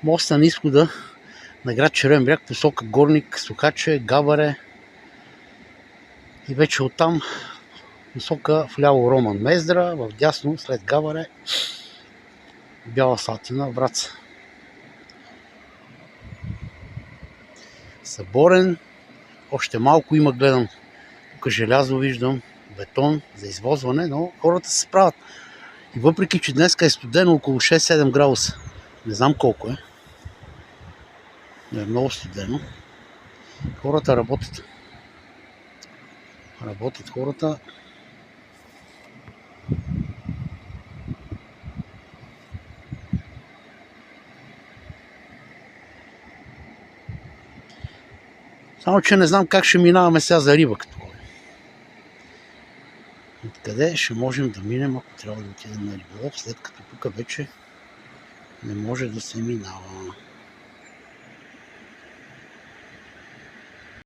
моста на изхода на град Червен бряг, посока Горник, Сухаче, Габаре и вече оттам посока вляво Роман Мездра, в дясно след Габаре Бяла Слатина, Враца. Съборен, още малко има, гледам, тук желязо виждам, бетон за извозване, но хората се справят. И въпреки, че днес е студено около 6-7 градуса, не знам колко е, но е много студено, хората работят. Работят хората. Само, че не знам как ще минаваме сега за Риба, като ходим. Откъде ще можем да минем, ако трябва да отидем на риболов, след като тук вече не може да се минава.